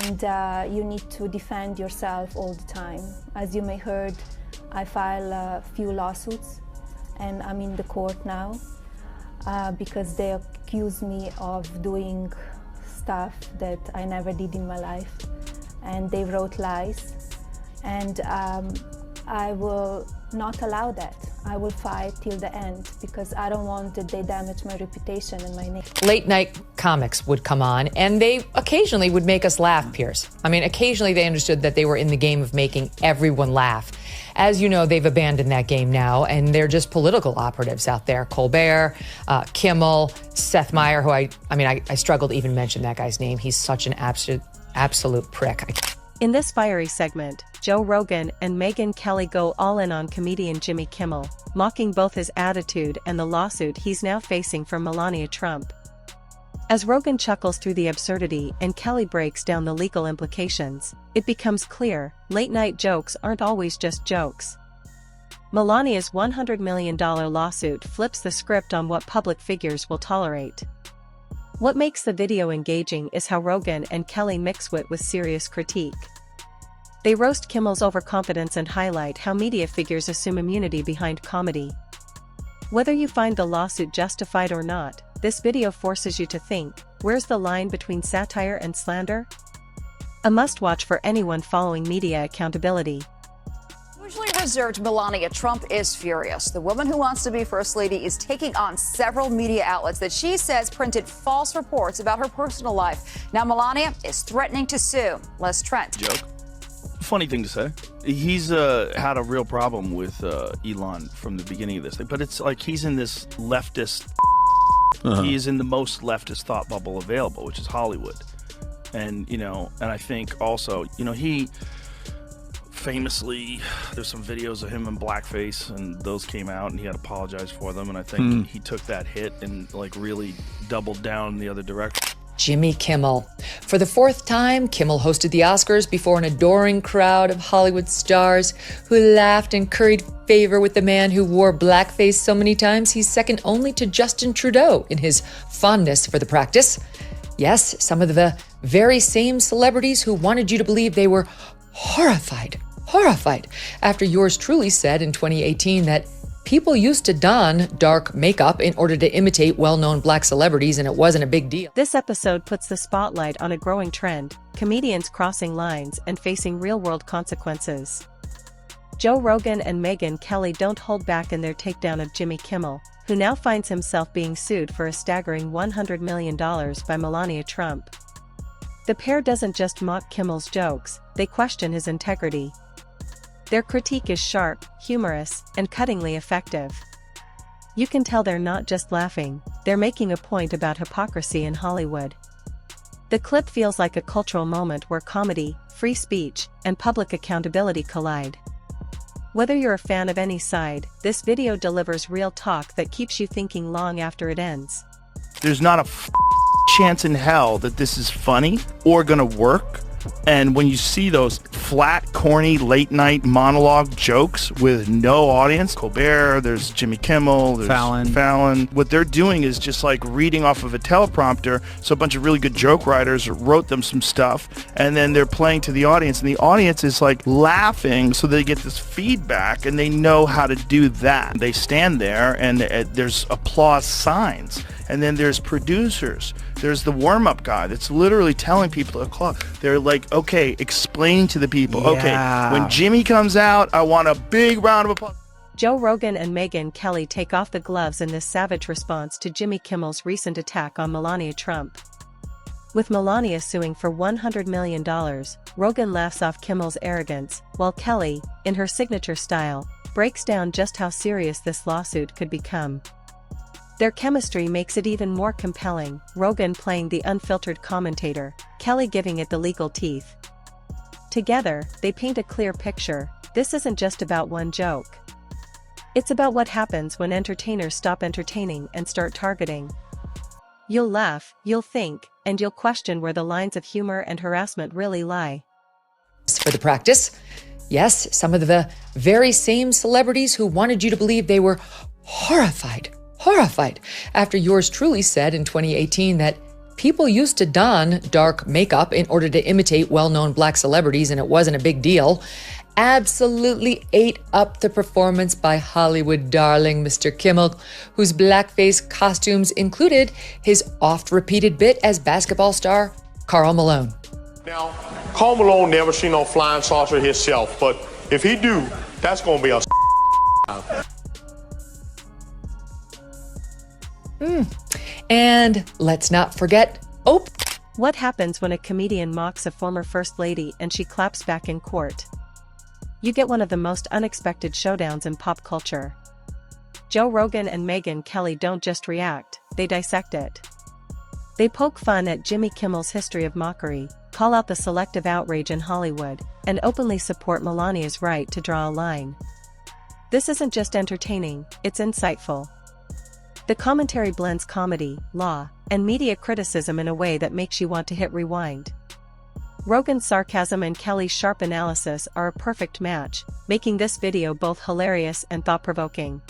and you need to defend yourself all the time. As you may heard, I filed a few lawsuits and I'm in the court now because they accuse me of doing stuff that I never did in my life, and they wrote lies, and I will not allow that. I will fight till the end because I don't want that they damage my reputation and my name. Late night comics would come on and they occasionally would make us laugh, Piers. I mean, occasionally they understood that they were in the game of making everyone laugh. As you know, they've abandoned that game now and they're just political operatives out there. Colbert, Kimmel, Seth Meyers, who I struggle to even mention that guy's name. He's such an absolute prick. In this fiery segment, Joe Rogan and Megyn Kelly go all in on comedian Jimmy Kimmel, mocking both his attitude and the lawsuit he's now facing from Melania Trump. As Rogan chuckles through the absurdity and Kelly breaks down the legal implications, it becomes clear, late-night jokes aren't always just jokes. Melania's $100 million lawsuit flips the script on what public figures will tolerate. What makes the video engaging is how Rogan and Kelly mix wit with serious critique. They roast Kimmel's overconfidence and highlight how media figures assume immunity behind comedy. Whether you find the lawsuit justified or not, this video forces you to think, where's the line between satire and slander? A must-watch for anyone following media accountability. Usually reserved, Melania Trump is furious. The woman who wants to be First Lady is taking on several media outlets that she says printed false reports about her personal life. Now Melania is threatening to sue. Les Trent. Joke. Funny thing to say. He's had a real problem with Elon from the beginning of this thing, but it's like he's in this leftist. He is in the most leftist thought bubble available, which is Hollywood. And, and I think also, he famously, there's some videos of him in blackface, and those came out, and he had apologized for them, and I think he took that hit and, really doubled down in the other direction. Jimmy Kimmel. For the fourth time, Kimmel hosted the Oscars before an adoring crowd of Hollywood stars who laughed and curried favor with the man who wore blackface so many times he's second only to Justin Trudeau in his fondness for the practice. Yes, some of the very same celebrities who wanted you to believe they were horrified after yours truly said in 2018 that people used to don dark makeup in order to imitate well-known black celebrities and it wasn't a big deal. This episode puts the spotlight on a growing trend, comedians crossing lines and facing real-world consequences. Joe Rogan and Megyn Kelly don't hold back in their takedown of Jimmy Kimmel, who now finds himself being sued for a staggering $100 million by Melania Trump. The pair doesn't just mock Kimmel's jokes, they question his integrity. Their critique is sharp, humorous, and cuttingly effective. You can tell they're not just laughing, they're making a point about hypocrisy in Hollywood. The clip feels like a cultural moment where comedy, free speech, and public accountability collide. Whether you're a fan of any side, this video delivers real talk that keeps you thinking long after it ends. There's not a chance in hell that this is funny or gonna work. And when you see those flat, corny, late-night monologue jokes with no audience, Colbert, there's Jimmy Kimmel, there's Fallon. What they're doing is just like reading off of a teleprompter. So a bunch of really good joke writers wrote them some stuff, and then they're playing to the audience, and the audience is like laughing, so they get this feedback, and they know how to do that. They stand there, and there's applause signs. And then there's producers. There's the warm-up guy that's literally telling people to clap. They're like, okay, explain to the people. Yeah. Okay, when Jimmy comes out, I want a big round of applause. Joe Rogan and Megyn Kelly take off the gloves in this savage response to Jimmy Kimmel's recent attack on Melania Trump. With Melania suing for $100 million, Rogan laughs off Kimmel's arrogance, while Kelly, in her signature style, breaks down just how serious this lawsuit could become. Their chemistry makes it even more compelling, Rogan playing the unfiltered commentator, Kelly giving it the legal teeth. Together, they paint a clear picture. This isn't just about one joke. It's about what happens when entertainers stop entertaining and start targeting. You'll laugh, you'll think, and you'll question where the lines of humor and harassment really lie. For the practice, yes, some of the very same celebrities who wanted you to believe they were horrified after yours truly said in 2018 that people used to don dark makeup in order to imitate well-known black celebrities, and it wasn't a big deal, absolutely ate up the performance by Hollywood darling Mr. Kimmel, whose blackface costumes included his oft-repeated bit as basketball star Karl Malone. Now, Karl Malone never seen no flying saucer himself, but if he do, that's gonna be a And let's not forget What happens when a comedian mocks a former first lady and she claps back in court? You get one of the most unexpected showdowns in pop culture. Joe Rogan and Megyn Kelly don't just react, they dissect it. They poke fun at Jimmy Kimmel's history of mockery, call out the selective outrage in Hollywood, and openly support Melania's right to draw a line. This isn't just entertaining, it's insightful. The commentary blends comedy, law, and media criticism in a way that makes you want to hit rewind. Rogan's sarcasm and Kelly's sharp analysis are a perfect match, making this video both hilarious and thought-provoking.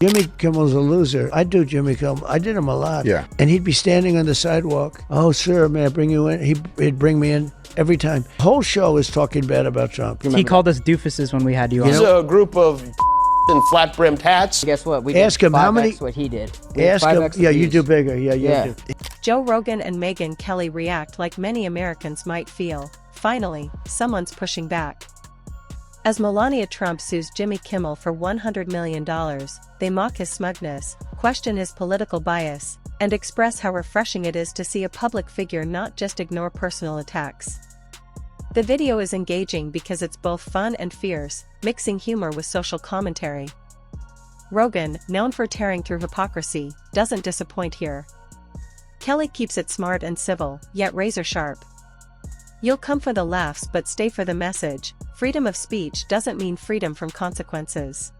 Jimmy Kimmel's a loser. I do Jimmy Kimmel. I did him a lot. Yeah. And he'd be standing on the sidewalk. Oh, sir, may I bring you in? He'd bring me in every time. The whole show is talking bad about Trump. He called us doofuses when we had you on. He's a group of in flat-brimmed hats. Guess what? We Ask did him how many. what he did. Ask him. Yeah, you do bigger. Yeah, you do. Joe Rogan and Megyn Kelly react like many Americans might feel. Finally, someone's pushing back. As Melania Trump sues Jimmy Kimmel for $100 million, they mock his smugness, question his political bias, and express how refreshing it is to see a public figure not just ignore personal attacks. The video is engaging because it's both fun and fierce, mixing humor with social commentary. Rogan, known for tearing through hypocrisy, doesn't disappoint here. Kelly keeps it smart and civil, yet razor sharp. You'll come for the laughs but stay for the message. Freedom of speech doesn't mean freedom from consequences.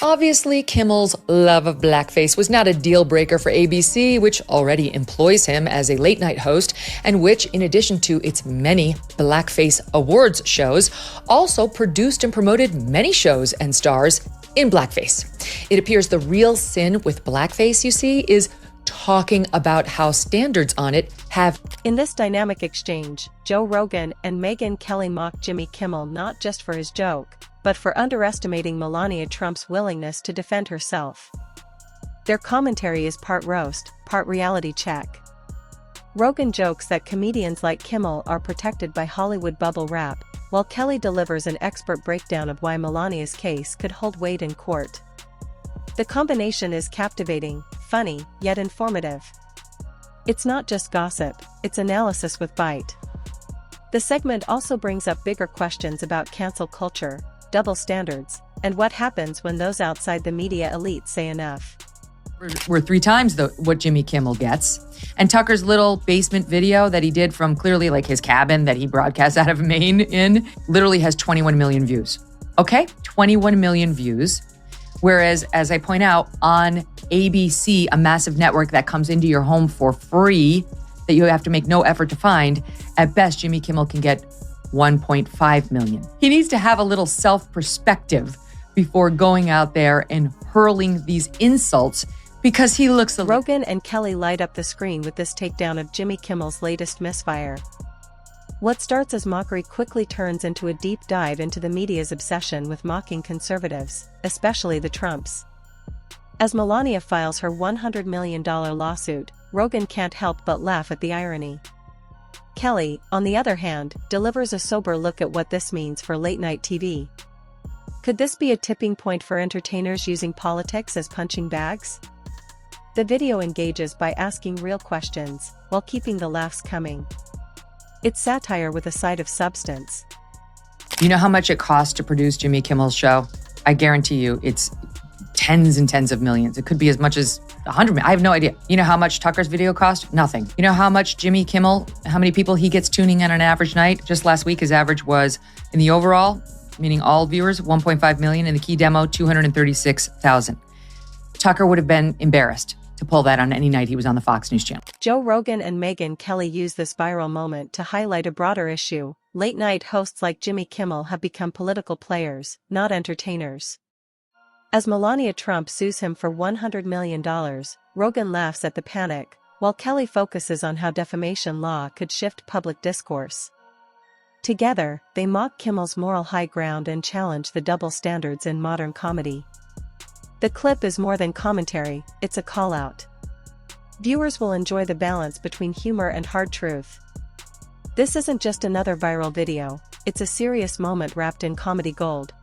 Obviously, Kimmel's love of blackface was not a deal breaker for ABC, which already employs him as a late-night host, and which, in addition to its many blackface awards shows, also produced and promoted many shows and stars in blackface. It appears the real sin with blackface, you see, is talking about how standards on it have. In this dynamic exchange, Joe Rogan and Megyn Kelly mock Jimmy Kimmel not just for his joke, but for underestimating Melania Trump's willingness to defend herself. Their commentary is part roast, part reality check. Rogan jokes that comedians like Kimmel are protected by Hollywood bubble wrap, while Kelly delivers an expert breakdown of why Melania's case could hold weight in court. The combination is captivating, funny, yet informative. It's not just gossip, it's analysis with bite. The segment also brings up bigger questions about cancel culture, double standards, and what happens when those outside the media elite say enough. We're 3 times what Jimmy Kimmel gets. And Tucker's little basement video that he did from clearly like his cabin that he broadcast out of Maine in literally has 21 million views. Okay? 21 million views. Whereas, as I point out, on ABC, a massive network that comes into your home for free, that you have to make no effort to find, at best, Jimmy Kimmel can get 1.5 million. He needs to have a little self-perspective before going out there and hurling these insults because he looks a Rogan and Kelly light up the screen with this takedown of Jimmy Kimmel's latest misfire. What starts as mockery quickly turns into a deep dive into the media's obsession with mocking conservatives, especially the Trumps. As Melania files her $100 million lawsuit, Rogan can't help but laugh at the irony. Kelly, on the other hand, delivers a sober look at what this means for late-night TV. Could this be a tipping point for entertainers using politics as punching bags? The video engages by asking real questions, while keeping the laughs coming. It's satire with a side of substance. You know how much it costs to produce Jimmy Kimmel's show? I guarantee you it's tens and tens of millions. It could be as much as 100 million. I have no idea. You know how much Tucker's video cost? Nothing. You know how much Jimmy Kimmel, how many people he gets tuning in on an average night? Just last week, his average was, in the overall, meaning all viewers, 1.5 million. In the key demo, 236,000. Tucker would have been embarrassed to pull that on any night he was on the Fox News channel. Joe Rogan and Megyn Kelly use this viral moment to highlight a broader issue. Late-night hosts like Jimmy Kimmel have become political players, not entertainers. As Melania Trump sues him for $100 million, Rogan laughs at the panic, while Kelly focuses on how defamation law could shift public discourse. Together, they mock Kimmel's moral high ground and challenge the double standards in modern comedy. The clip is more than commentary, it's a call-out. Viewers will enjoy the balance between humor and hard truth. This isn't just another viral video, it's a serious moment wrapped in comedy gold.